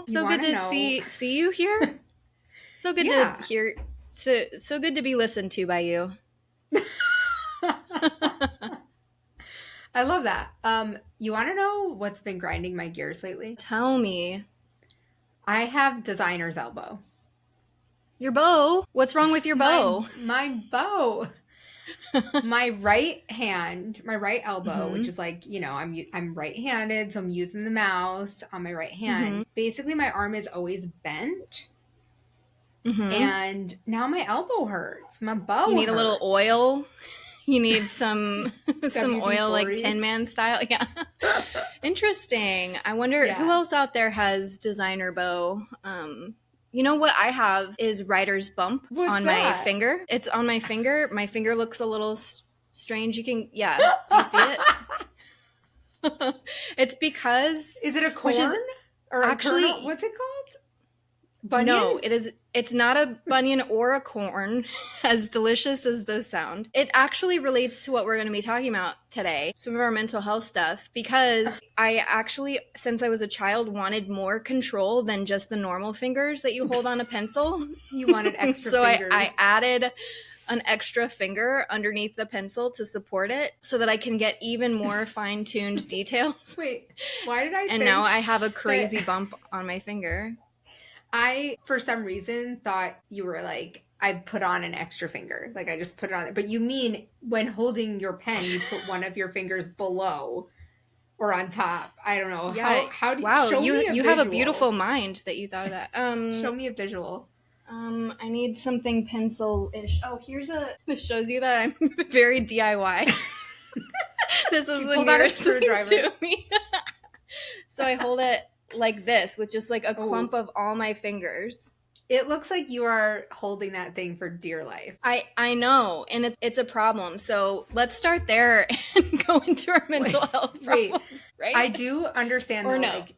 You So good want to to know? see you here. So good Yeah. to hear. So good to be listened to by you. I love that. You want to know what's been grinding my gears lately? Tell me. I have designer's elbow. Your bow? What's wrong with your bow? My bow. My right hand, my right elbow, which Mhm. is like, I'm right-handed, so I'm using the mouse on my right hand. Mhm. Basically, my arm is always bent, Mhm. and now my elbow hurts. My You bow need a little hurts. oil. You need some oil like Tin WD-40. Man style. Yeah. Interesting. I wonder who Yeah. else out there has designer bow. You know what I have is writer's bump What's on my that? finger. It's on my finger. My finger looks a little strange. You can, yeah. Do you see it? It's because, Is it a which is corn or a kernel? actually What's it called? no, Bunion? it is. It's not a bunion or a corn, as delicious as those sound. It actually relates to what we're going to be talking about today, some of our mental health stuff, because I actually, since I was a child, wanted more control than just the normal fingers that you hold on a pencil. You wanted extra So I fingers. added an extra finger underneath the pencil to support it so that I can get even more fine-tuned details. Wait, why did I And now think I have a that crazy bump on my finger. I, for some reason, thought you were like, I put on an extra finger. Like I just put it on. But you mean when holding your pen, you put one of your fingers below or on top. I don't know. Yeah. How do you Wow, show me a you have a beautiful visual? mind that you thought of that. Show me a visual. I need something pencil-ish. Oh, this shows you that I'm very DIY. This is She the pulled out a nearest thing screwdriver. to me. So I hold it like this with just like a clump Oh, of all my fingers. it looks like you are holding that thing for dear life. I know, and it's a problem. So let's start there and go into our mental health Wait, problems, right? I do understand Or though, no? like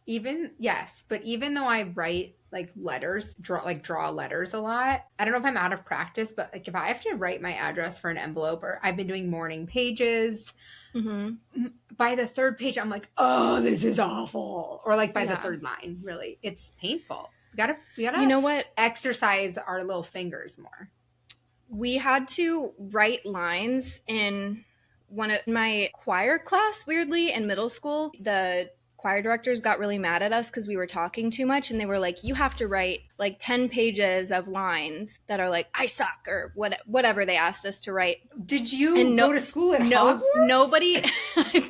yes, but even though I write like letters, draw letters a lot, I don't know if I'm out of practice, but like if I have to write my address for an envelope, or I've been doing morning pages, Mm-hmm. by the third page, I'm like, oh, this is awful. Or like by the Yeah. third line, really, it's painful. We You gotta know what? exercise our little fingers more. We had to write lines in one of my choir class, weirdly, in middle school. The choir directors got really mad at us because we were talking too much, and they were like, you have to write like 10 pages of lines that are like, I suck, or whatever they asked us to write. Did you And go to school at Hogwarts? nobody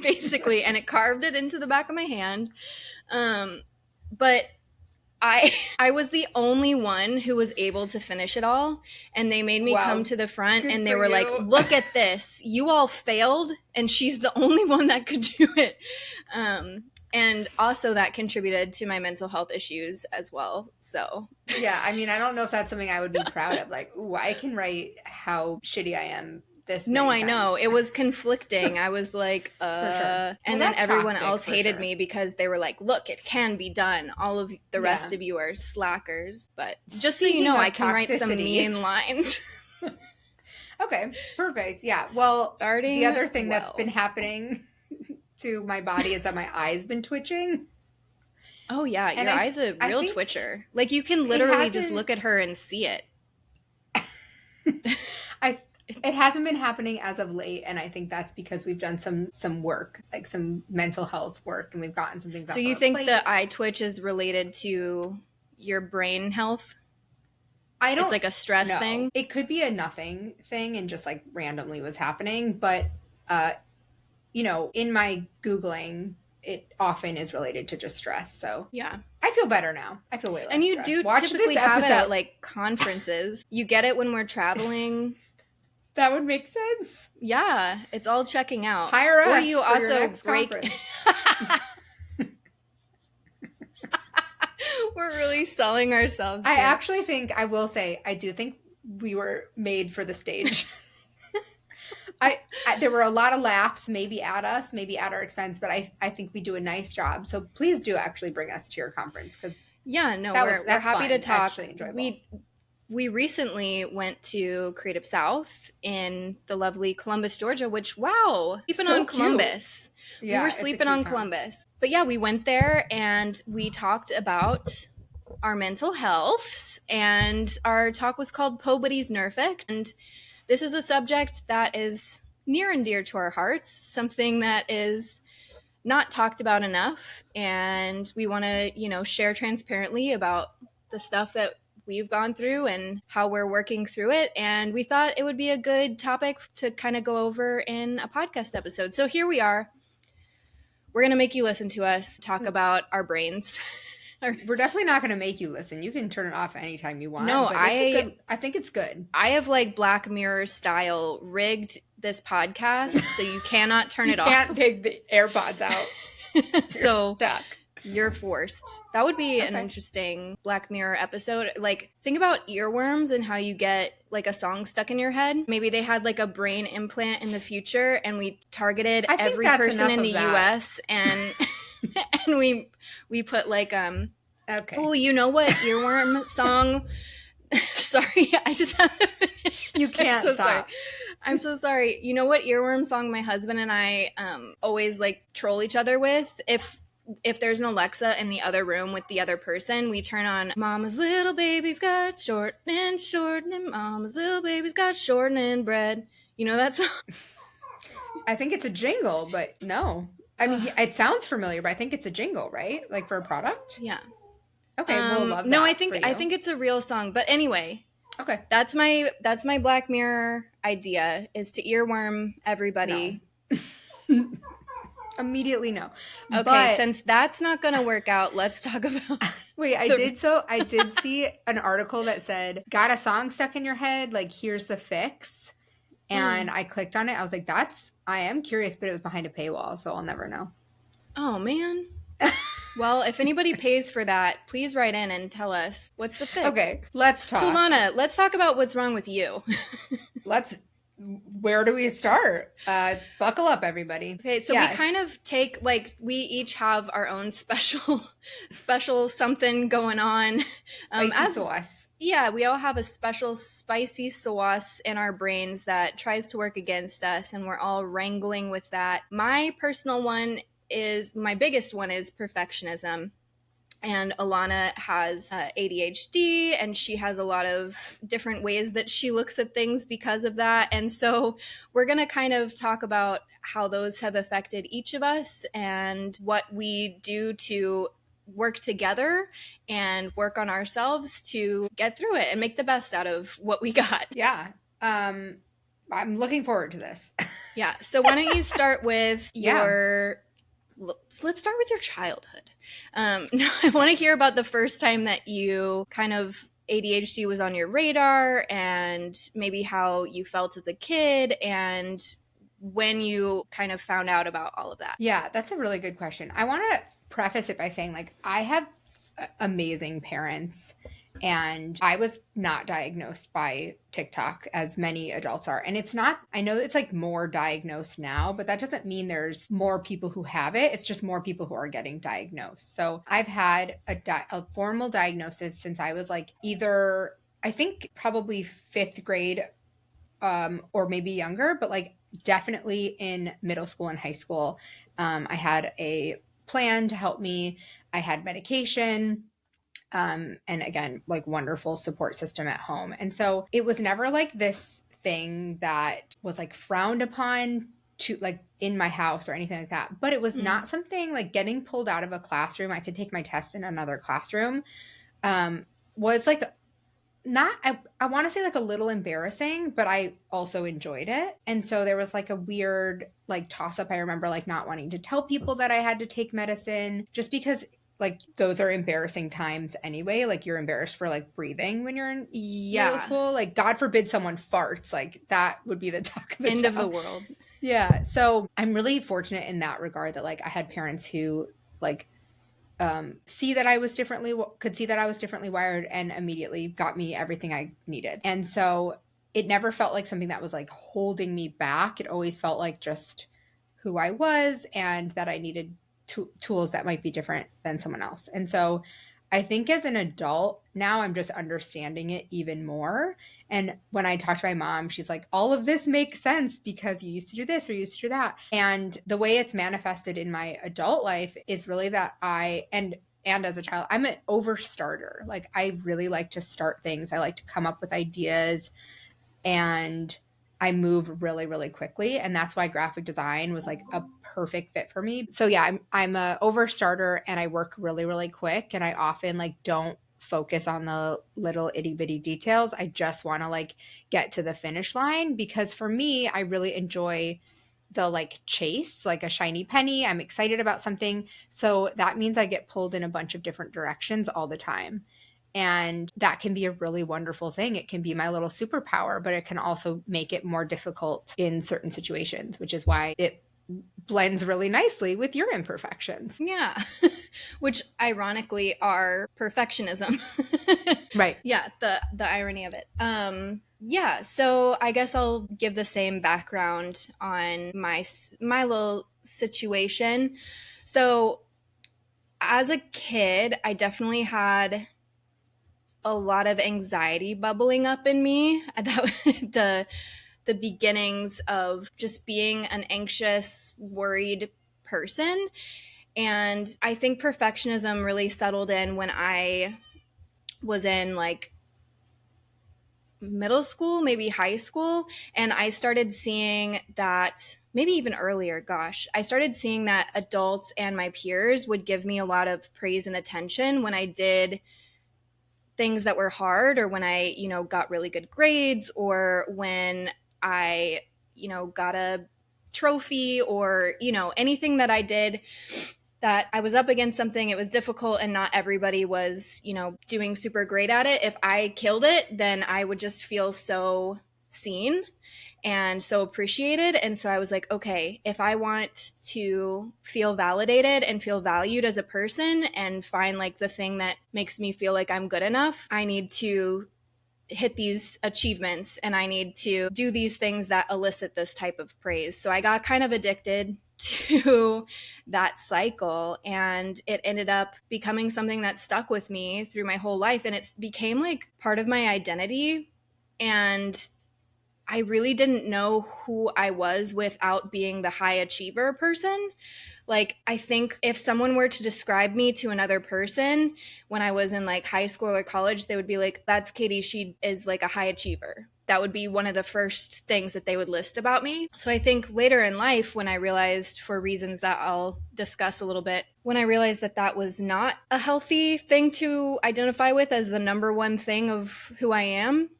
basically, and it carved it into the back of my hand. But I was the only one who was able to finish it all, and they made me come to the front, Good and they for were like, you. look at this, you all failed and she's the only one that could do it. And also that contributed to my mental health issues as well. So Yeah, I mean, I don't know if that's something I would be proud of. Like, ooh, I can write how shitty I am this no, many I know. times. It was conflicting. I was like, For sure. and Well, then that's everyone toxic, else for hated sure. me because they were like, look, it can be done. All of the rest Yeah. of you are slackers. But just so you Speaking know, of I can write some toxicity. mean lines. Okay, perfect. Yeah. Well, Starting the other thing that's well. been happening to my body is that my eye's been twitching. Oh yeah, And your eye's a I real think twitcher. Like you can it literally just hasn't look at her and see it. it hasn't been happening as of late, and I think that's because we've done some work, like some mental health work, and we've gotten some things So off you our think plate. the eye twitch is related to your brain health? I don't It's like a stress know. thing? It could be a nothing thing and just like randomly was happening, but in my Googling, it often is related to just stress. So Yeah. I feel better now. I feel way less And you stressed. do Watch typically this have it at episode. like conferences. You get it when we're traveling. That would make sense. Yeah, it's all checking out. Hire us Or you for your also next break. conference. We're really selling ourselves. I here. actually think, I will say, I do think we were made for the stage. There were a lot of laughs, maybe at us, maybe at our expense, but I think we do a nice job. So please do actually bring us to your conference, because Yeah, no, we're that's happy to fun, talk. actually enjoyable. We recently went to Creative South in the lovely Columbus, Georgia, which, wow, sleeping So on cute. Columbus. Yeah, We were it's a sleeping cute on town. Columbus. But yeah, we went there and we talked about our mental healths, and our talk was called Pobody's Nerfic. And this is a subject that is near and dear to our hearts, something that is not talked about enough. And we want to, share transparently about the stuff that we've gone through and how we're working through it. And we thought it would be a good topic to kind of go over in a podcast episode. So here we are. We're going to make you listen to us talk about our brains. We're definitely not going to make you listen. You can turn it off anytime you want. No, but I think it's good. I have like Black Mirror style rigged this podcast so you cannot turn it off. You can't take the AirPods out. So stuck. You're forced. That would be an interesting Black Mirror episode. Like, think about earworms and how you get like a song stuck in your head. Maybe they had like a brain implant in the future and we targeted every person in the US and and we put like oh, you know what earworm song? Sorry, I just have to You can't stop. Sorry. I'm so sorry. You know what earworm song my husband and I always like troll each other with? If there's an Alexa in the other room with the other person, we turn on Mama's little baby's got shortening, Mama's little baby's got shortening bread. You know that song? I think it's a jingle, but no. I mean, it sounds familiar, but I think it's a jingle, right? Like for a product? Yeah. Okay, we'll love that. No, I think it's a real song. But anyway. Okay. That's my Black Mirror idea, is to earworm everybody. No. Immediately no. Okay, but since that's not going to work out, let's talk about Wait, I did see an article that said, got a song stuck in your head, like here's the fix. And I clicked on it. I was like, I am curious, but it was behind a paywall, so I'll never know. Oh man. Well, if anybody pays for that, please write in and tell us what's the fix. Okay, let's talk. So Ilana, let's talk about what's wrong with you. Where do we start? Buckle up, everybody. Okay, so we kind of take, like, we each have our own special something going on. Spicy sauce. Yeah, we all have a special spicy sauce in our brains that tries to work against us, and we're all wrangling with that. My biggest one is perfectionism. And Ilana has ADHD, and she has a lot of different ways that she looks at things because of that. And so we're going to kind of talk about how those have affected each of us and what we do to work together and work on ourselves to get through it and make the best out of what we got. Yeah. I'm looking forward to this. Yeah. So why don't you start with let's start with your childhood. No, I want to hear about the first time that you kind of ADHD was on your radar, and maybe how you felt as a kid and when you kind of found out about all of that. Yeah, that's a really good question. I want to preface it by saying, like, I have amazing parents, and I was not diagnosed by TikTok as many adults are. And it's not, I know it's like more diagnosed now, but that doesn't mean there's more people who have it. It's just more people who are getting diagnosed. So I've had a formal diagnosis since I was like either, I think probably 5th grade or maybe younger, but like definitely in middle school and high school. I had a plan to help me. I had medication. And again, like wonderful support system at home. And so it was never like this thing that was like frowned upon to like in my house or anything like that. But it was not something like getting pulled out of a classroom. I could take my test in another classroom was like not, I want to say like a little embarrassing, but I also enjoyed it. And so there was like a weird like toss up. I remember like not wanting to tell people that I had to take medicine just because like those are embarrassing times anyway. Like you're embarrassed for like breathing when you're in middle school. Like God forbid someone farts. Like that would be the talk of the end of the world. Yeah. So I'm really fortunate in that regard that like I had parents who like could see that I was differently wired and immediately got me everything I needed. And so it never felt like something that was like holding me back. It always felt like just who I was and that I needed tools that might be different than someone else. And so I think as an adult now, I'm just understanding it even more. And when I talk to my mom, she's like, all of this makes sense because you used to do this or you used to do that. And the way it's manifested in my adult life is really that and and as a child, I'm an overstarter. Like I really like to start things. I like to come up with ideas, and I move really, really quickly. And that's why graphic design was like a perfect fit for me. So yeah, I'm a overstarter, and I work really, really quick. And I often like don't focus on the little itty bitty details. I just want to like get to the finish line, because for me, I really enjoy the like chase, like a shiny penny. I'm excited about something. So that means I get pulled in a bunch of different directions all the time. And that can be a really wonderful thing. It can be my little superpower, but it can also make it more difficult in certain situations, which is why it blends really nicely with your imperfections. Yeah. Which ironically are perfectionism. Right. Yeah, the irony of it. Yeah, so I guess I'll give the same background on my little situation. So as a kid, I definitely had a lot of anxiety bubbling up in me. That the beginnings of just being an anxious, worried person. And I think perfectionism really settled in when I was in like middle school, maybe high school. And I started seeing that, maybe even earlier, gosh, I started seeing that adults and my peers would give me a lot of praise and attention when I did things that were hard, or when I, got really good grades, or when I, got a trophy, or, anything that I did that I was up against something, it was difficult, and not everybody was, doing super great at it. If I killed it, then I would just feel so seen and so appreciated. And so I was like, okay, if I want to feel validated and feel valued as a person and find like the thing that makes me feel like I'm good enough, I need to hit these achievements, and I need to do these things that elicit this type of praise. So I got kind of addicted to that cycle, and it ended up becoming something that stuck with me through my whole life, and it became like part of my identity. And I really didn't know who I was without being the high achiever person. Like, I think if someone were to describe me to another person when I was in like high school or college, they would be like, that's Katie. She is like a high achiever. That would be one of the first things that they would list about me. So I think later in life, when I realized, for reasons that I'll discuss a little bit, when I realized that that was not a healthy thing to identify with as the number one thing of who I am,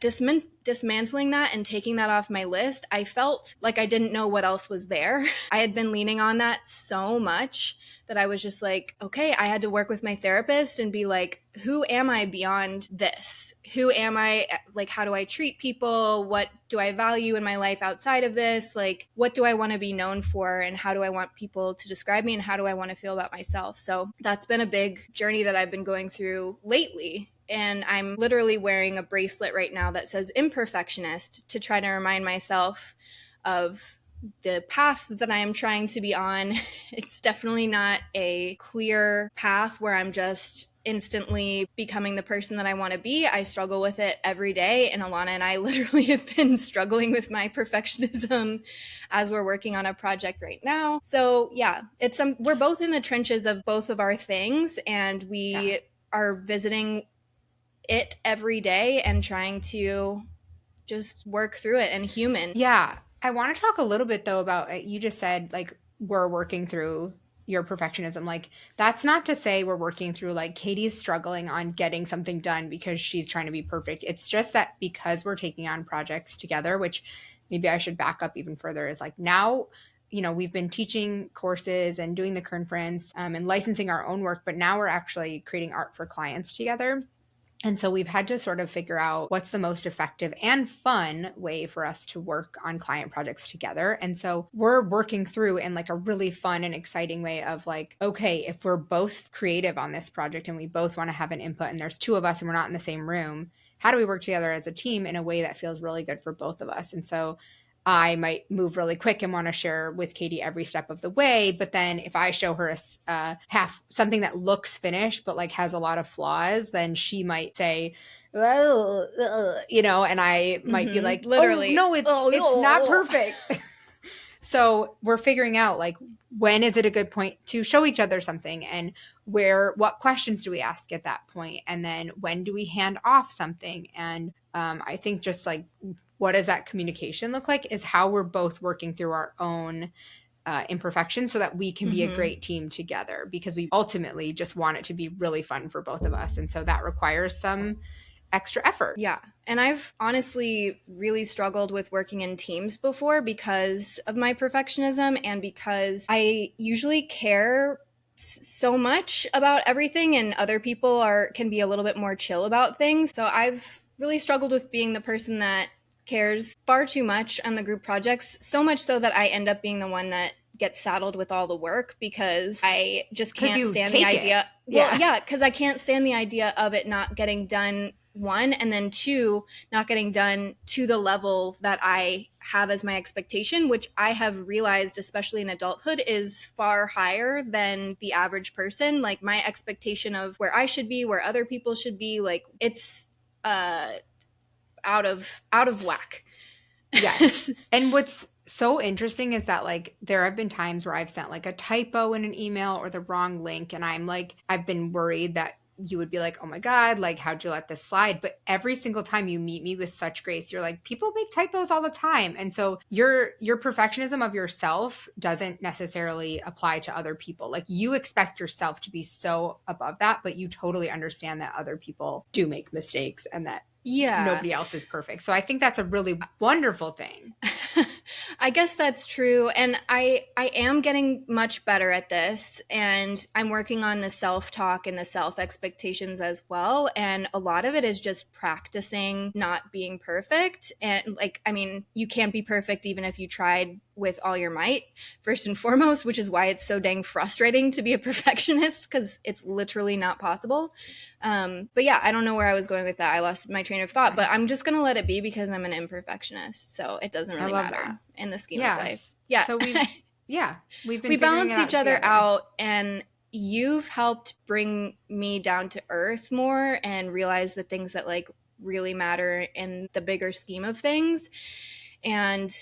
dismantling that and taking that off my list, I felt like I didn't know what else was there. I had been leaning on that so much that I was just like, okay, I had to work with my therapist and be like, who am I beyond this? Who am I? Like, how do I treat people? What do I value in my life outside of this? Like, what do I want to be known for? And how do I want people to describe me? And how do I want to feel about myself? So that's been a big journey that I've been going through lately. And I'm literally wearing a bracelet right now that says imperfectionist to try to remind myself of the path that I am trying to be on. It's definitely not a clear path where I'm just instantly becoming the person that I want to be. I struggle with it every day. And Ilana and I literally have been struggling with my perfectionism as we're working on a project right now. So yeah, we're both in the trenches of both of our things, and we are visiting it every day and trying to just work through it and human. Yeah. I want to talk a little bit though about, you just said like we're working through your perfectionism. Like that's not to say we're working through like Katie's struggling on getting something done because she's trying to be perfect. It's just that because we're taking on projects together, which maybe I should back up even further, is like now, we've been teaching courses and doing the conference, and licensing our own work, but now we're actually creating art for clients together. And so we've had to sort of figure out what's the most effective and fun way for us to work on client projects together. And so we're working through in like a really fun and exciting way of like, okay, if we're both creative on this project and we both want to have an input and there's two of us and we're not in the same room, how do we work together as a team in a way that feels really good for both of us? And so I might move really quick and want to share with Katie every step of the way. But then if I show her half something that looks finished, but like has a lot of flaws, then she might say, well, and I might be like, oh Literally. no, it's not perfect. So we're figuring out like when is it a good point to show each other something, and what questions do we ask at that point, and then when do we hand off something, and I think just like what does that communication look like is how we're both working through our own imperfections so that we can be a Mm-hmm. great team together, because we ultimately just want it to be really fun for both of us, and so that requires some extra effort. Yeah. And I've honestly really struggled with working in teams before because of my perfectionism and because I usually care so much about everything and other people are can be a little bit more chill about things. So I've really struggled with being the person that cares far too much on the group projects, so much so that I end up being the one that gets saddled with all the work because I just Because can't you stand the take it. idea. Well, Yeah. yeah, because I can't stand the idea of it not getting done, one, and then two, not getting done to the level that I have as my expectation, which I have realized, especially in adulthood, is far higher than the average person. Like my expectation of where I should be, where other people should be, like it's uh out of whack. Yes. And what's so interesting is that like there have been times where I've sent like a typo in an email or the wrong link, and I'm like I've been worried that you would be like, "Oh my God, like how'd you let this slide?" But every single time you meet me with such grace, you're like, "People make typos all the time." And so your perfectionism of yourself doesn't necessarily apply to other people. Like you expect yourself to be so above that, but you totally understand that other people do make mistakes and that Yeah. nobody else is perfect. So I think that's a really wonderful thing. I guess that's true, and I am getting much better at this, and I'm working on the self-talk and the self-expectations as well, and a lot of it is just practicing not being perfect. And like, I mean, you can't be perfect even if you tried with all your might, first and foremost, which is why it's so dang frustrating to be a perfectionist because it's literally not possible. But yeah, I don't know where I was going with that. I lost my train of It's thought, but fine. I'm just going to let it be because I'm an imperfectionist. So it doesn't I really love matter that. in the scheme of life. Yes. Yeah. So yeah, we've been We figuring it balance each out other together. out, and you've helped bring me down to earth more and realize the things that like really matter in the bigger scheme of things. And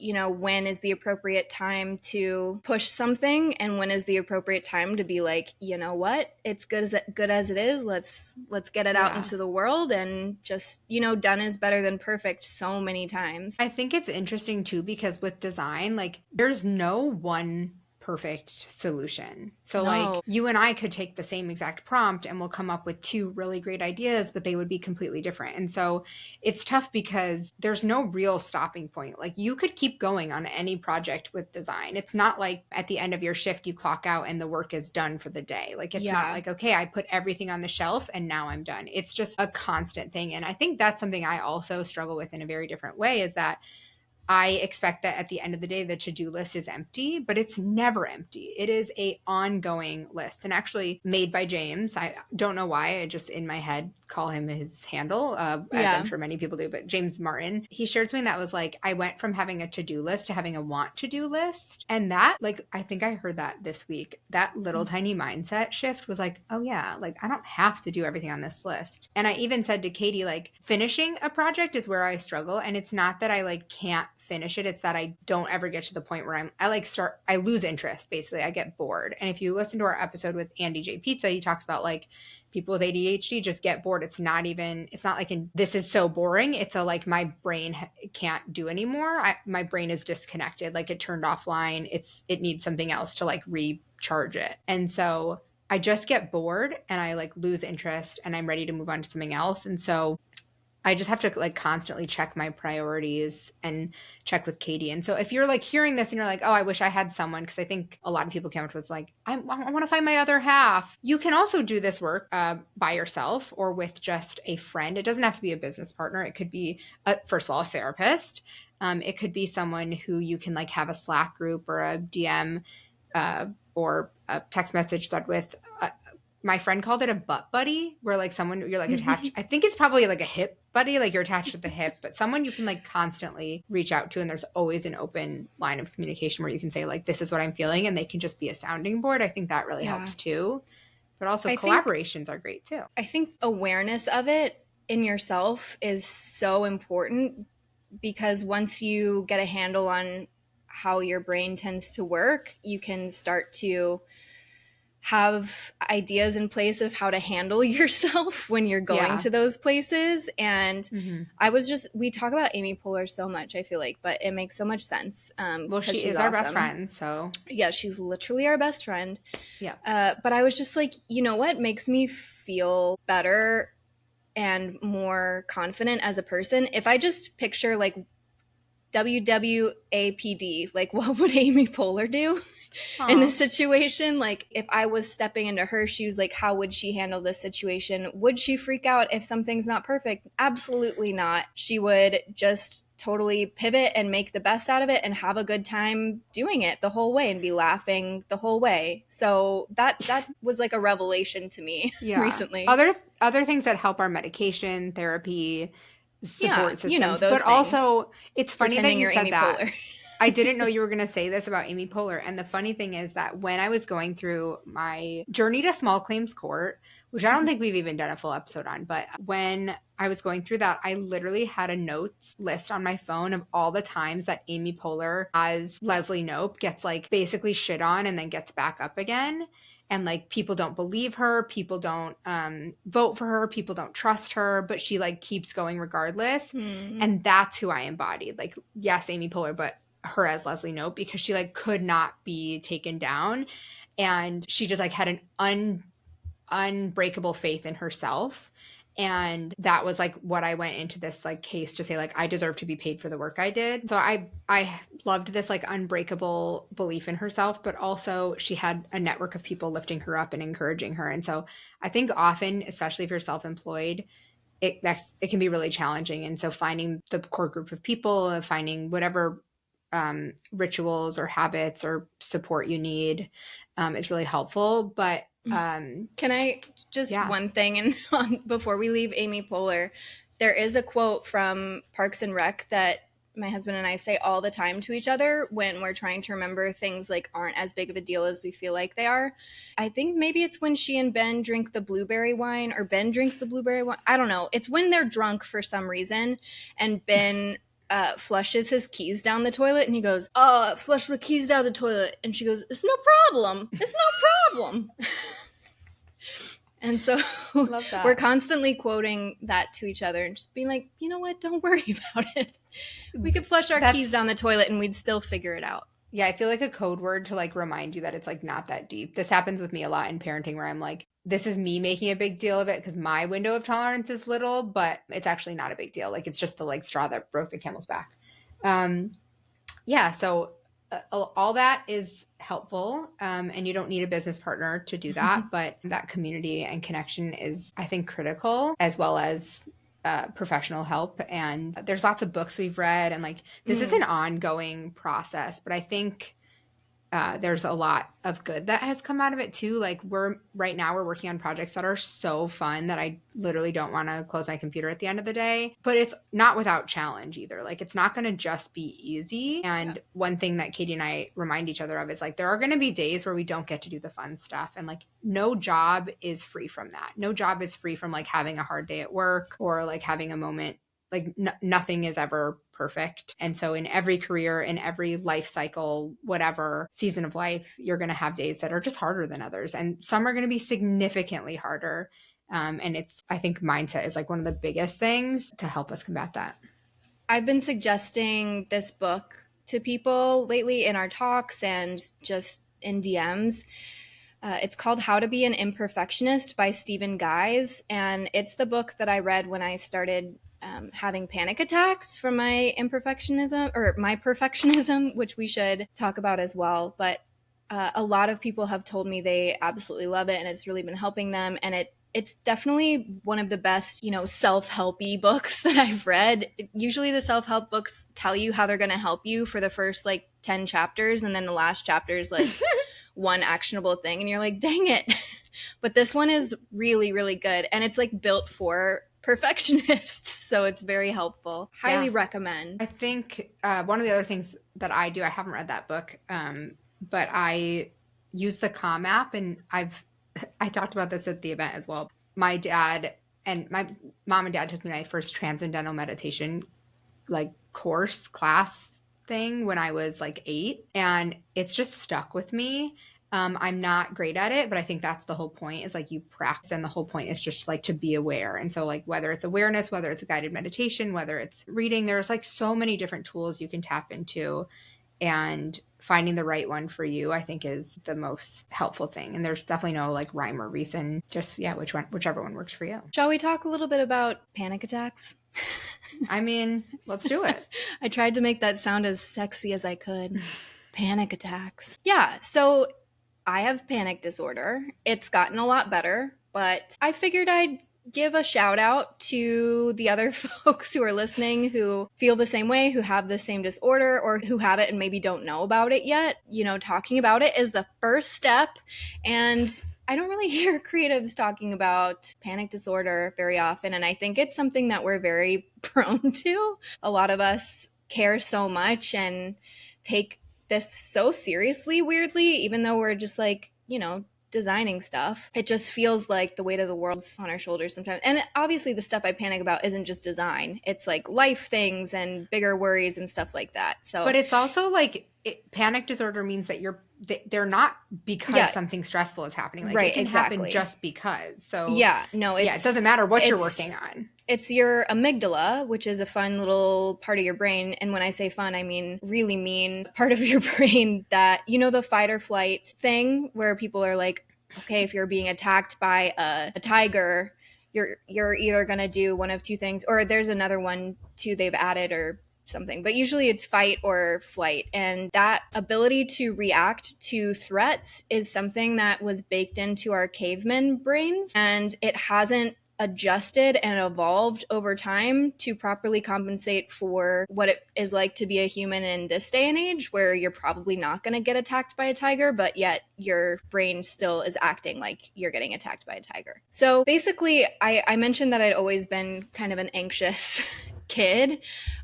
when is the appropriate time to push something and when is the appropriate time to be like, you know what, it's good as it is. Let's get it out Yeah. into the world, and just, done is better than perfect so many times. I think it's interesting too because with design, like there's no one perfect solution. So like No. you and I could take the same exact prompt and we'll come up with two really great ideas, but they would be completely different. And so it's tough because there's no real stopping point. Like you could keep going on any project with design. It's not like at the end of your shift you clock out and the work is done for the day. Like it's not Yeah. like, okay, I put everything on the shelf and now I'm done. It's just a constant thing. And I think that's something I also struggle with in a very different way, is that I expect that at the end of the day, the to-do list is empty, but it's never empty. It is a ongoing list, and actually made by James. I don't know why. I just in my head call him his handle, as I'm Yeah. sure many people do. But James Martin, he shared something that was like, I went from having a to-do list to having a want to-do list, and that, like, I think I heard that this week. That little tiny mindset shift was like, oh yeah, like I don't have to do everything on this list. And I even said to Katie, like, finishing a project is where I struggle, and it's not that I like can't finish it, it's that I don't ever get to the point where I lose interest. Basically, I get bored. And if you listen to our episode with Andy J Pizza, he talks about like people with ADHD just get bored. It's not like this is so boring. It's a like my brain can't do anymore. My brain is disconnected, like it turned offline. It needs something else to like recharge it. And so I just get bored and I like lose interest and I'm ready to move on to something else. And so I just have to like constantly check my priorities and check with Katie. And so if you're like hearing this and you're like, oh, I wish I had someone, because I think a lot of people came up with like, I want to find my other half. You can also do this work by yourself or with just a friend. It doesn't have to be a business partner. It could be, first of all, a therapist. It could be someone who you can like have a Slack group or a DM or a text message thread with. My friend called it a butt buddy, where like someone you're like attached. I think it's probably like a hip buddy, like you're attached at the hip, but someone you can like constantly reach out to, and there's always an open line of communication where you can say like, this is what I'm feeling, and they can just be a sounding board. I think that really Yeah. helps too. But also I think collaborations are great too. I think awareness of it in yourself is so important because once you get a handle on how your brain tends to work, you can start to have ideas in place of how to handle yourself when you're going Yeah. to those places. And Hmm. we talk about Amy Poehler so much, I feel like, but it makes so much sense Well, because she she's is our best awesome. friend, so Yeah, she's literally our best friend. yeah. But I was just like, you know what makes me feel better and more confident as a person? If I just picture like WWAPD, like what would Amy Poehler do in Aw. this situation? Like if I was stepping into her shoes, like how would she handle this situation? Would she freak out if something's not perfect? Absolutely not. She would just totally pivot and make the best out of it and have a good time doing it the whole way and be laughing the whole way. So that was like a revelation to me Yeah. recently. Other things that help are medication, therapy, Yeah, support you know, systems. those But things. also, it's funny that Pretending you you're said Amy that. Poehler. I didn't know you were going to say this about Amy Poehler. And the funny thing is that when I was going through my journey to small claims court, which I don't think we've even done a full episode on, but when I was going through that, I literally had a notes list on my phone of all the times that Amy Poehler as Leslie Knope gets like basically shit on and then gets back up again. And like people don't believe her, people don't vote for her, people don't trust her, but she like keeps going regardless. Hmm. And that's who I embodied. Like, yes, Amy Poehler, but her as Leslie Knope, because she like could not be taken down, and she just like had an unbreakable faith in herself. And that was like what I went into this like case to say, like, I deserve to be paid for the work I did. So I loved this like unbreakable belief in herself, but also she had a network of people lifting her up and encouraging her. And so I think often, especially if you're self-employed, it can be really challenging. And so finding the core group of people, finding whatever rituals or habits or support you need is really helpful. But Can I just yeah. one thing and before we leave Amy Poehler, there is a quote from Parks and Rec that my husband and I say all the time to each other when we're trying to remember things like aren't as big of a deal as we feel like they are. I think maybe it's when she and Ben drink the blueberry wine or Ben drinks the blueberry wine. I don't know. It's when they're drunk for some reason and Ben flushes his keys down the toilet and he goes, flush my keys down the toilet. And she goes, it's no problem. It's no problem. And so Love we're that. constantly quoting that to each other and just being like, you know what? Don't worry about it. We could flush our keys That's down the toilet and we'd still figure it out. Yeah, I feel like a code word to like remind you that it's like not that deep. This happens with me a lot in parenting where I'm like, this is me making a big deal of it because my window of tolerance is little, but it's actually not a big deal. Like it's just the like straw that broke the camel's back. Um, yeah, so all that is helpful, and you don't need a business partner to do that, but that community and connection is, I think, critical, as well as professional help. And there's lots of books we've read, and like this is an Mm. ongoing process, but I think there's a lot of good that has come out of it too. Like right now we're working on projects that are so fun that I literally don't want to close my computer at the end of the day. But it's not without challenge either. Like it's not going to just be easy. Yeah. And one thing that Katie and I remind each other of is like there are going to be days where we don't get to do the fun stuff, and like no job is free from that. No job is free from like having a hard day at work or like having a moment like nothing is ever perfect. And so in every career, in every life cycle, whatever season of life, you're going to have days that are just harder than others. And some are going to be significantly harder. And I think mindset is like one of the biggest things to help us combat that. I've been suggesting this book to people lately in our talks and just in DMs. It's called How to Be an Imperfectionist by Stephen Guise. And it's the book that I read when I started having panic attacks from my imperfectionism or my perfectionism, which we should talk about as well. But a lot of people have told me they absolutely love it and it's really been helping them. And it's definitely one of the best, self-helpy books that I've read. Usually the self-help books tell you how they're going to help you for the first like 10 chapters. And then the last chapter is like one actionable thing. And you're like, dang it. But this one is really, really good. And it's like built for perfectionists. So it's very helpful. Yeah. Highly recommend. I think one of the other things that I do, I haven't read that book, but I use the Calm app, and I talked about this at the event as well. My dad and my mom and dad took me my first transcendental meditation like class thing when I was like 8, and it's just stuck with me. I'm not great at it, but I think that's the whole point, is like you practice, and the whole point is just like to be aware. And so like whether it's awareness, whether it's a guided meditation, whether it's reading, there's like so many different tools you can tap into, and finding the right one for you, I think, is the most helpful thing. And there's definitely no like rhyme or reason, just yeah, whichever one works for you. Shall we talk a little bit about panic attacks? I mean, let's do it. I tried to make that sound as sexy as I could. Panic attacks. Yeah, so I have panic disorder. It's gotten a lot better, but I figured I'd give a shout out to the other folks who are listening who feel the same way, who have the same disorder, or who have it and maybe don't know about it yet. You know, talking about it is the first step. And I don't really hear creatives talking about panic disorder very often. And I think it's something that we're very prone to. A lot of us care so much and take this so seriously, weirdly, even though we're just like, you know, designing stuff. It just feels like the weight of the world's on our shoulders sometimes. And obviously the stuff I panic about isn't just design. It's like life things and bigger worries and stuff like that. So But it's also like panic disorder means that they're not because something stressful is happening. Like right, it can exactly. happen just because. So yeah, no, it doesn't matter what you're working on. It's your amygdala, which is a fun little part of your brain. And when I say fun, I mean really mean part of your brain that, you know, the fight or flight thing where people are like, okay, if you're being attacked by a tiger, you're either going to do one of two things, or there's another one too they've added or something, but usually it's fight or flight. And that ability to react to threats is something that was baked into our caveman brains, and it hasn't adjusted and evolved over time to properly compensate for what it is like to be a human in this day and age, where you're probably not going to get attacked by a tiger, but yet your brain still is acting like you're getting attacked by a tiger. So basically, I mentioned that I'd always been kind of an anxious kid,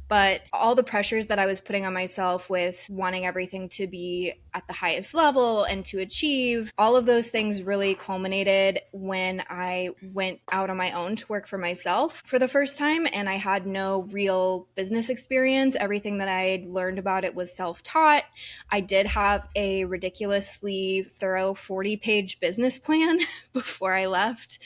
but all the pressures that I was putting on myself with wanting everything to be at the highest level and to achieve, all of those things really culminated when I went out on my own to work for myself for the first time, and I had no real business experience. Everything that I had learned about it was self-taught. I did have a ridiculously thorough 40-page business plan before I left,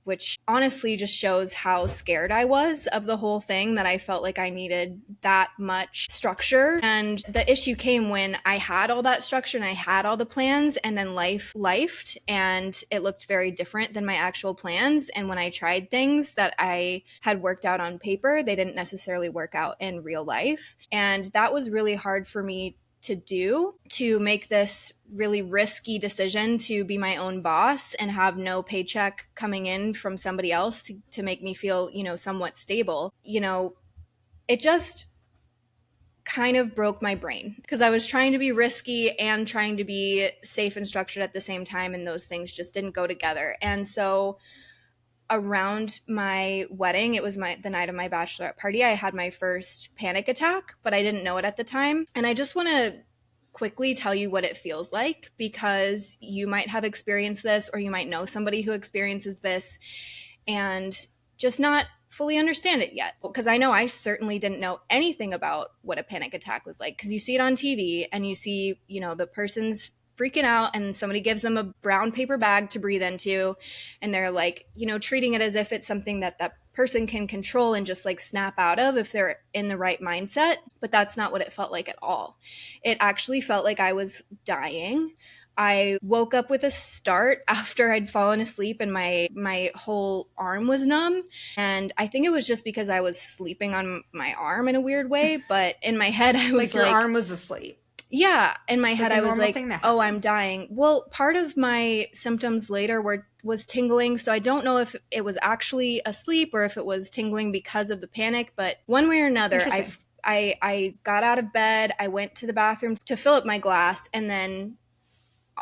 which honestly just shows how scared I was of the whole thing, that I felt like I needed that much structure. And the issue came when I had all that structure and I had all the plans, and then life lifed and it looked very different than my actual plans. And when I tried things that I had worked out on paper, they didn't necessarily work out in real life. And that was really hard for me to do, to make this really risky decision to be my own boss and have no paycheck coming in from somebody else to make me feel, you know, somewhat stable. You know, it just kind of broke my brain because I was trying to be risky and trying to be safe and structured at the same time, and those things just didn't go together. And so around my wedding, it was the night of my bachelorette party, I had my first panic attack, but I didn't know it at the time. And I just want to quickly tell you what it feels like, because you might have experienced this, or you might know somebody who experiences this and just not fully understand it yet. Because I know I certainly didn't know anything about what a panic attack was like, because you see it on TV and you see, you know, the person's freaking out and somebody gives them a brown paper bag to breathe into, and they're like, you know, treating it as if it's something that that person can control and just like snap out of if they're in the right mindset. But that's not what it felt like at all. It actually felt like I was dying. I woke up with a start after I'd fallen asleep, and my whole arm was numb. And I think it was just because I was sleeping on my arm in a weird way, but in my head I was like your arm was asleep. Yeah, in my head I was like, oh, I'm happens. dying. Well, part of my symptoms later was tingling, so I don't know if it was actually asleep or if it was tingling because of the panic, but one way or another, I got out of bed, I went to the bathroom to fill up my glass, and then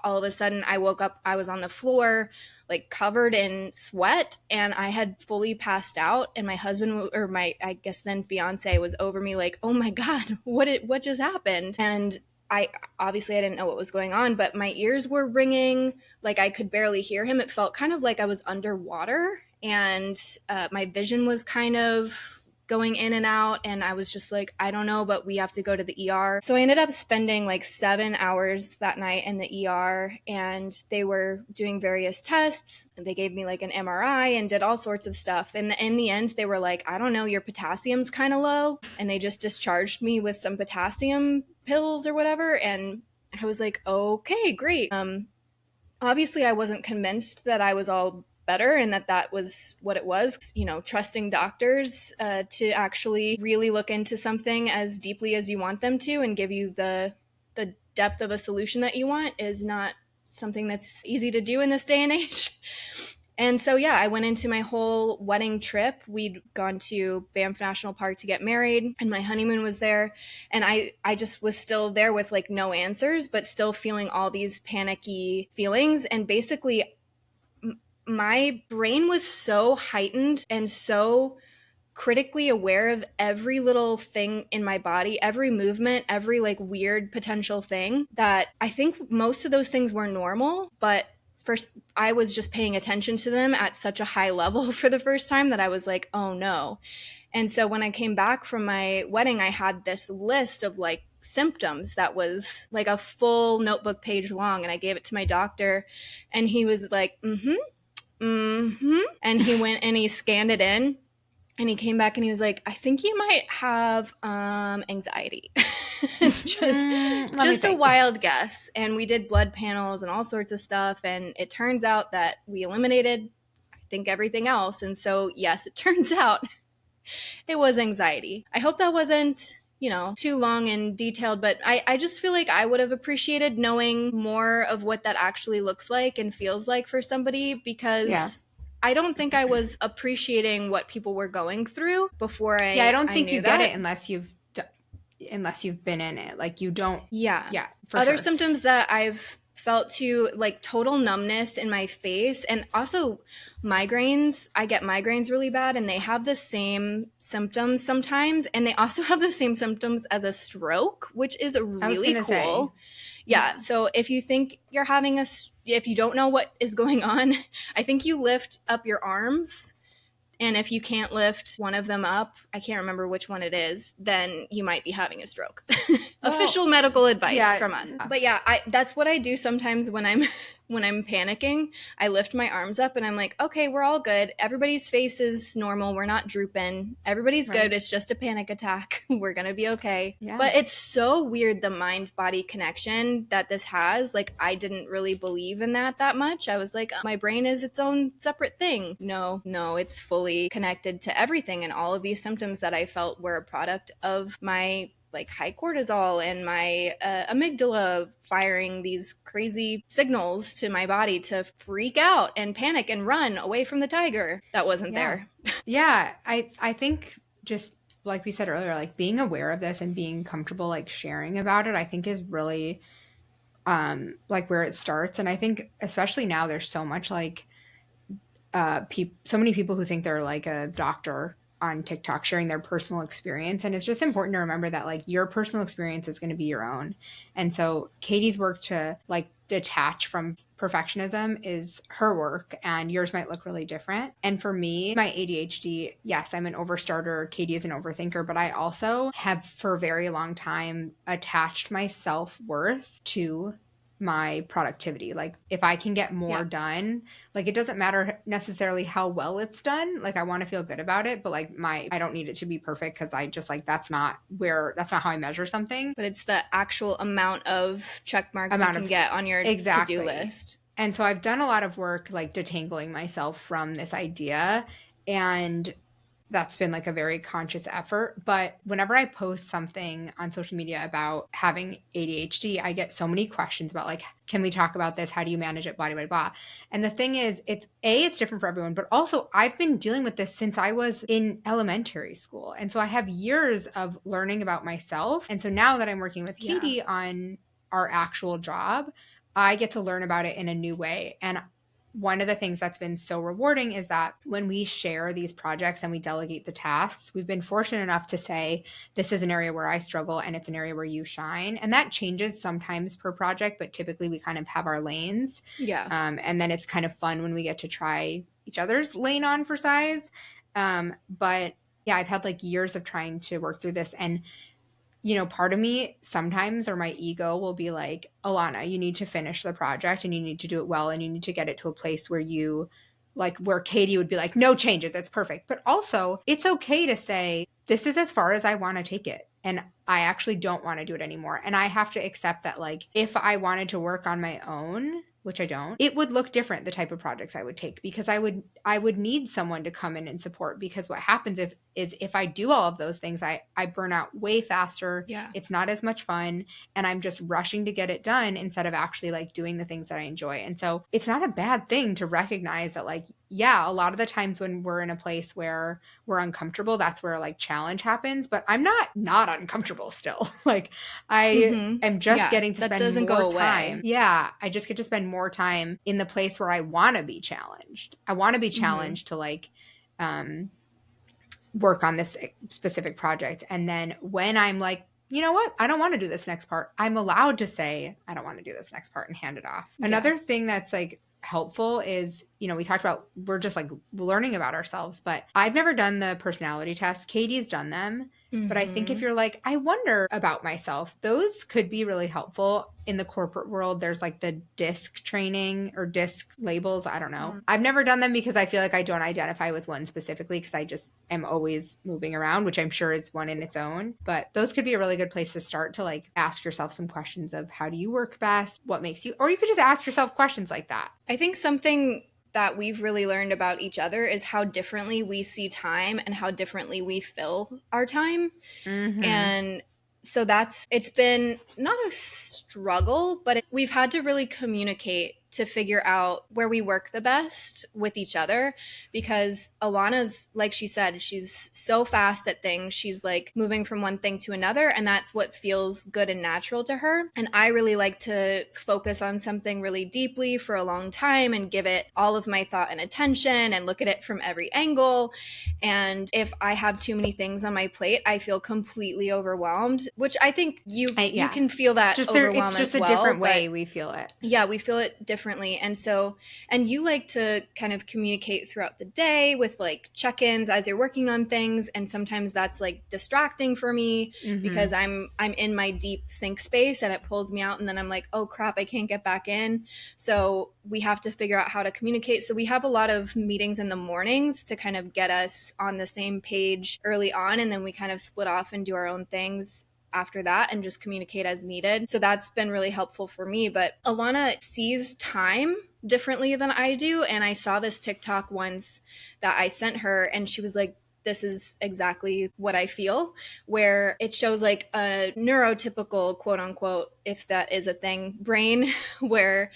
all of a sudden I woke up, I was on the floor, like covered in sweat, and I had fully passed out, and my husband, or my, I guess then fiance, was over me like, oh my God, what just happened? And I didn't know what was going on, but my ears were ringing, like I could barely hear him. It felt kind of like I was underwater, and my vision was kind of going in and out, and I was just like, I don't know, but we have to go to the ER. So I ended up spending like 7 hours that night in the ER, and they were doing various tests. They gave me like an MRI and did all sorts of stuff. And in the end, they were like, I don't know, your potassium's kind of low. And they just discharged me with some potassium pills or whatever. And I was like, okay, great. Obviously I wasn't convinced that I was all better and that that was what it was. You know, trusting doctors to actually really look into something as deeply as you want them to and give you the depth of a solution that you want is not something that's easy to do in this day and age. And so, yeah, I went into my whole wedding trip. We'd gone to Banff National Park to get married, and my honeymoon was there. And I just was still there with like no answers, but still feeling all these panicky feelings. And basically, my brain was so heightened and so critically aware of every little thing in my body, every movement, every like weird potential thing that I think most of those things were normal, but first I was just paying attention to them at such a high level for the first time that I was like, oh no. And so when I came back from my wedding, I had this list of like symptoms that was like a full notebook page long. And I gave it to my doctor, and he was like, and he went and he scanned it in, and he came back and he was like, I think you might have anxiety. Just a wild guess. And we did blood panels and all sorts of stuff, and it turns out that we eliminated, I think, everything else. And so yes, it turns out it was anxiety. I hope that wasn't, you know, too long and detailed, but I just feel like I would have appreciated knowing more of what that actually looks like and feels like for somebody, because I don't think I was appreciating what people were going through before I don't think knew you that. get it unless you've been in it. Like you don't. Yeah. For Other sure. symptoms that I've felt too, like total numbness in my face, and also migraines. I get migraines really bad, and they have the same symptoms sometimes, and they also have the same symptoms as a stroke, which is really cool. Say. Yeah. So if you think you're having if you don't know what is going on, I think you lift up your arms, and if you can't lift one of them up, I can't remember which one it is, then you might be having a stroke. Official medical advice from us. But yeah, that's what I do sometimes when I'm panicking. I lift my arms up and I'm like, okay, we're all good. Everybody's face is normal. We're not drooping. Everybody's good. It's just a panic attack. We're going to be okay. Yeah. But it's so weird, the mind-body connection that this has. Like, I didn't really believe in that much. I was like, my brain is its own separate thing. No, it's fully connected to everything. And all of these symptoms that I felt were a product of my like high cortisol and my amygdala firing these crazy signals to my body to freak out and panic and run away from the tiger that wasn't there. Yeah, I think just like we said earlier, like being aware of this and being comfortable like sharing about it, I think is really like where it starts. And I think especially now there's so much like so many people who think they're like a doctor on TikTok sharing their personal experience. And it's just important to remember that like your personal experience is going to be your own. And so Katie's work to like detach from perfectionism is her work, and yours might look really different. And for me, my ADHD, yes, I'm an overstarter. Katie is an overthinker, but I also have for a very long time attached my self-worth to my productivity. Like if I can get more done, like it doesn't matter necessarily how well it's done. Like I want to feel good about it, but like I don't need it to be perfect, because I just like that's not how I measure something. But it's the actual amount of check marks you can get on your to-do list. And so I've done a lot of work like detangling myself from this idea, and that's been like a very conscious effort. But whenever I post something on social media about having ADHD, I get so many questions about like, can we talk about this? How do you manage it? Blah, blah, blah. And the thing is, it's different for everyone, but also I've been dealing with this since I was in elementary school. And so I have years of learning about myself. And so now that I'm working with Katie on our actual job, I get to learn about it in a new way. And one of the things that's been so rewarding is that when we share these projects and we delegate the tasks, we've been fortunate enough to say, this is an area where I struggle and it's an area where you shine. And that changes sometimes per project, but typically we kind of have our lanes. Yeah. And then it's kind of fun when we get to try each other's lane on for size. But Yeah, I've had like years of trying to work through this. And, you know, part of me sometimes, or my ego will be like, Ilana, you need to finish the project and you need to do it well and you need to get it to a place where you, like, where Katie would be like, no changes, it's perfect. But also, it's okay to say, this is as far as I want to take it. And I actually don't want to do it anymore. And I have to accept that, like, if I wanted to work on my own, which I don't, it would look different, the type of projects I would take, because I would need someone to come in and support. Because what happens if I do all of those things, I burn out way faster. Yeah. It's not as much fun, and I'm just rushing to get it done instead of actually like doing the things that I enjoy. And so it's not a bad thing to recognize that, like, yeah, a lot of the times when we're in a place where we're uncomfortable, that's where like challenge happens. But I'm not uncomfortable still. Like, I am just Yeah, getting to that spend doesn't more go time. away. Yeah, I just get to spend more time in the place where I want to be challenged. I want to be challenged to like work on this specific project. And then when I'm like, you know what? I don't want to do this next part, I'm allowed to say, I don't want to do this next part and hand it off. Yeah. Another thing that's like helpful is, you know, we talked about we're just like learning about ourselves, but I've never done the personality test. Katie's done them. But I think if you're like, I wonder about myself, those could be really helpful. In the corporate world, there's like the DISC training or DISC labels. I don't know. I've never done them because I feel like I don't identify with one specifically, because I just am always moving around, which I'm sure is one in its own. But those could be a really good place to start, to like ask yourself some questions of how do you work best? What makes you, or you could just ask yourself questions like that. I think something that we've really learned about each other is how differently we see time and how differently we fill our time. And so it's been not a struggle, but we've had to really communicate to figure out where we work the best with each other, because Alana's, like she said, she's so fast at things. She's like moving from one thing to another, and that's what feels good and natural to her. And I really like to focus on something really deeply for a long time and give it all of my thought and attention and look at it from every angle. And if I have too many things on my plate, I feel completely overwhelmed, which I think you can feel that just overwhelm it's just as a well, different way we feel it. Yeah, we feel it differently. And you like to kind of communicate throughout the day with like check-ins as you're working on things, and sometimes that's like distracting for me because I'm in my deep think space and it pulls me out, and then I'm like, oh crap, I can't get back in. So we have to figure out how to communicate. So we have a lot of meetings in the mornings to kind of get us on the same page early on, and then we kind of split off and do our own things after that and just communicate as needed. So that's been really helpful for me. But Ilana sees time differently than I do. And I saw this TikTok once that I sent her, and she was like, this is exactly what I feel, where it shows like a neurotypical, quote unquote, if that is a thing, brain, where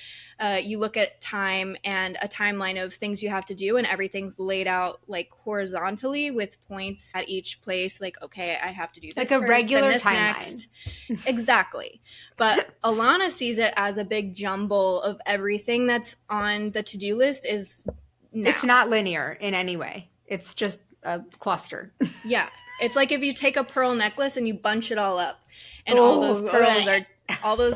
you look at time and a timeline of things you have to do, and everything's laid out like horizontally with points at each place. Like, okay, I have to do this like a first, regular then this timeline. Next. Exactly. But Ilana sees it as a big jumble of everything that's on the to-do list is now. It's not linear in any way. It's just a cluster. Yeah. It's like if you take a pearl necklace and you bunch it all up, and all those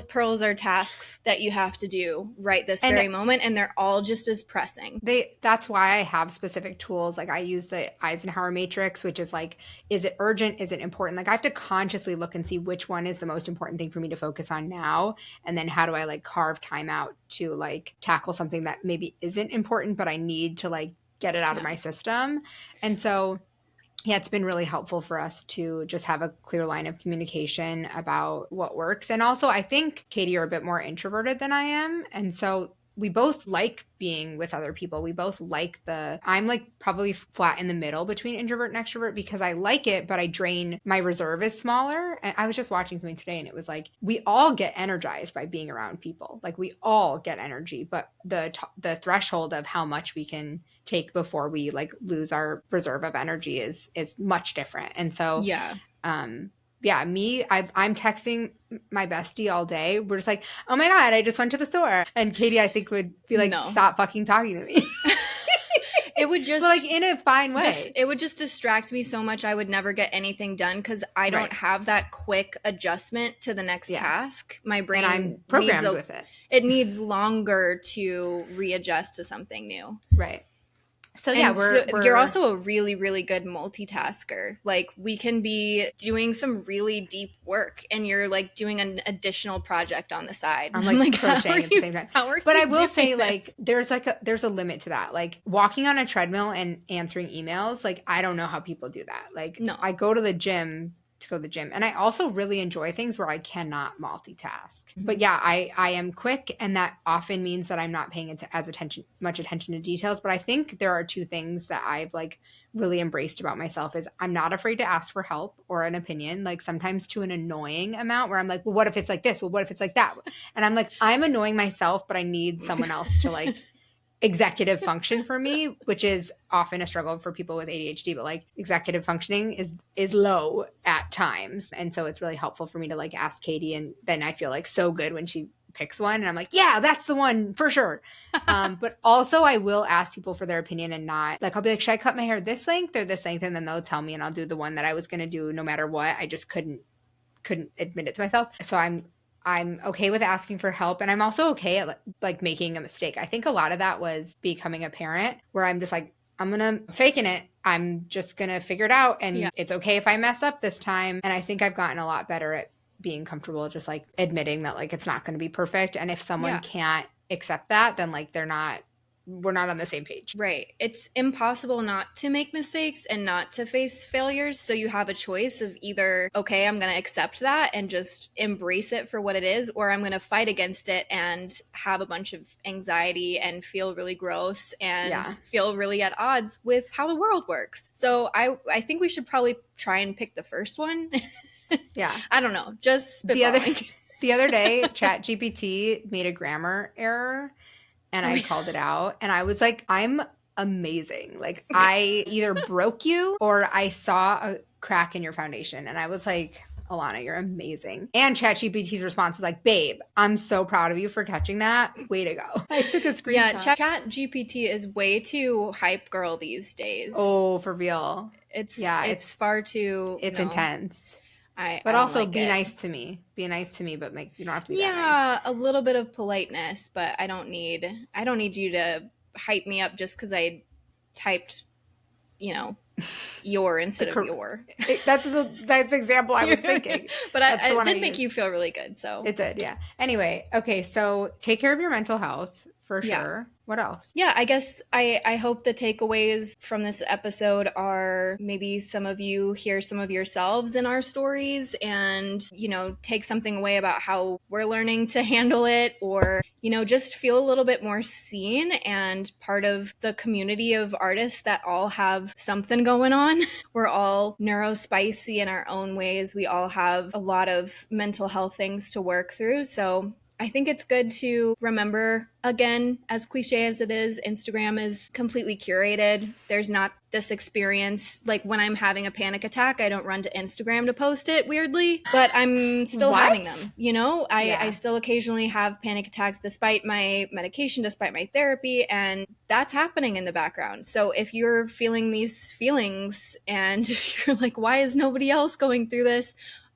pearls are tasks that you have to do right this very moment, and they're all just as pressing. That's why I have specific tools. Like I use the Eisenhower matrix, which is like, is it urgent? Is it important? Like I have to consciously look and see which one is the most important thing for me to focus on now. And then how do I like carve time out to like tackle something that maybe isn't important, but I need to like get it out of my system. And so yeah, it's been really helpful for us to just have a clear line of communication about what works. And also, I think, Katie, you're a bit more introverted than I am. And so we both like being with other people. We both like I'm like probably flat in the middle between introvert and extrovert, because I like it, but my reserve is smaller. And I was just watching something today, and it was like, we all get energized by being around people. Like we all get energy, but the threshold of how much we can take before we like lose our reserve of energy is much different. And so I'm texting my bestie all day. We're just like, oh my God, I just went to the store. And Katie, I think, would be like, stop fucking talking to me. It would just, but like in a fine way. It would just distract me so much. I would never get anything done because I don't have that quick adjustment to the next task. My brain, and I'm programmed with it. It needs longer to readjust to something new. Right. So yeah, And so you're we're also a really, really good multitasker. Like, we can be doing some really deep work and you're like doing an additional project on the side. I'm And I'm like like, crocheting at the same time. how are But I you will doing say like this? there's a limit to that. Like walking on a treadmill and answering emails, like I don't know how people do that. Like No. I go to the gym to go to the gym. And I also really enjoy things where I cannot multitask. But Mhm. yeah, I am quick, and that often means that I'm not paying much attention to details. But I think there are two things that I've like really embraced about myself is I'm not afraid to ask for help or an opinion, like sometimes to an annoying amount where I'm like, well, what if it's like this? Well, what if it's like that? And I'm like, I'm annoying myself, but I need someone else to like executive function for me, which is often a struggle for people with ADHD, but like executive functioning is low at times. And so it's really helpful for me to like ask Katie, and then I feel like so good when she picks one and I'm like, yeah, that's the one for sure. But also I will ask people for their opinion, and not like I'll be like, should I cut my hair this length or this length? And then they'll tell me and I'll do the one that I was gonna do no matter what. I just couldn't admit it to myself. So I'm okay with asking for help, and I'm also okay at like making a mistake. I think a lot of that was becoming a parent where I'm just like, I'm gonna faking it. I'm just gonna figure it out, Yeah. and it's okay if I mess up this time. And I think I've gotten a lot better at being comfortable just like admitting that like it's not going to be perfect, and if someone Yeah. can't accept that, then like we're not on the same page. Right. It's impossible not to make mistakes and not to face failures. So you have a choice of either, okay, I'm going to accept that and just embrace it for what it is, or I'm going to fight against it and have a bunch of anxiety and feel really gross and Yeah. feel really at odds with how the world works. So I think we should probably try and pick the first one. Yeah. I don't know, just The other spitballing. the other day, ChatGPT made a grammar error and Oh, I yeah. called it out, and I was like, I'm amazing. Like I either broke you or I saw a crack in your foundation. And I was like, Ilana, you're amazing. And ChatGPT's response was like, babe, I'm so proud of you for catching that. Way to go. I took a Yeah, screenshot. Chat GPT is way too hype girl these days. Oh, for real. Yeah, It's far too it's no. intense. I But don't also like be it. nice to me. Be nice to me, but you don't have to be that nice. Yeah, a little bit of politeness, but I don't need you to hype me up just because I typed, you know, your The instead of your. that's the example I was thinking. But That's the it one I did make used. you feel really good, so It did, yeah. Anyway, okay, so take care of your mental health for yeah. sure. What else? Yeah, I guess I hope the takeaways from this episode are maybe some of you hear some of yourselves in our stories and, take something away about how we're learning to handle it, or, just feel a little bit more seen and part of the community of artists that all have something going on. We're all neurospicy in our own ways. We all have a lot of mental health things to work through. So I think it's good to remember, again, as cliche as it is, Instagram is completely curated. There's not this experience. Like when I'm having a panic attack, I don't run to Instagram to post it, weirdly, but I'm still having What? them. I Yeah. still occasionally have panic attacks despite my medication, despite my therapy, and that's happening in the background. So if you're feeling these feelings and you're like, why is nobody else going through this?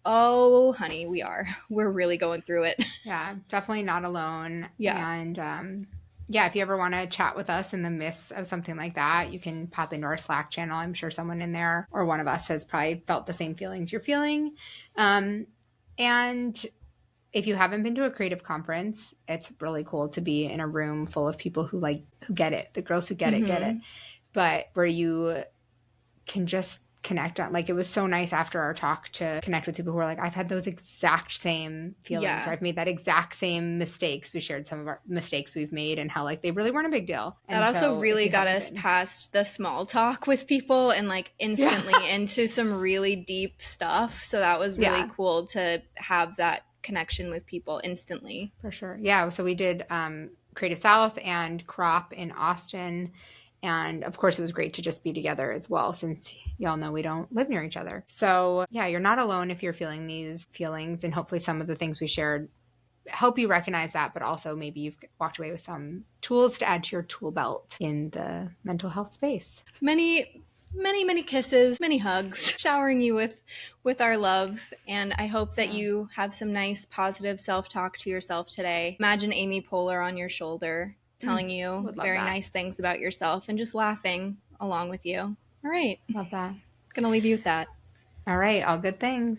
Oh, honey, we are. We're really going through it. Yeah, definitely not alone. Yeah. And yeah, if you ever want to chat with us in the midst of something like that, you can pop into our Slack channel. I'm sure someone in there or one of us has probably felt the same feelings you're feeling. And if you haven't been to a creative conference, it's really cool to be in a room full of people who get it. The girls who get it. Mm-hmm. But where you can just connect on, like, it was so nice after our talk to connect with people who are like, I've had those exact same feelings, or Yeah. I've made that exact same mistakes. We shared some of our mistakes we've made and how like they really weren't a big deal. That And also so if really you got haven't us been, past the small talk with people and like yeah. instantly into some really deep stuff. So that was really Yeah, cool to have that connection with people instantly. for sure. Yeah, so we did Creative South and Crop in Austin. And of course, it was great to just be together as well, since y'all know we don't live near each other. So, yeah, you're not alone if you're feeling these feelings. And hopefully, some of the things we shared help you recognize that, but also maybe you've walked away with some tools to add to your tool belt in the mental health space. Many, many kisses, many hugs, showering you with our love. And I hope that Yeah. you have some nice positive self-talk to yourself today. Imagine Amy Poehler on your shoulder. telling you Would love very that. nice things about yourself and just laughing along with you. All right. Love that. Gonna leave you with that. All right. All good things.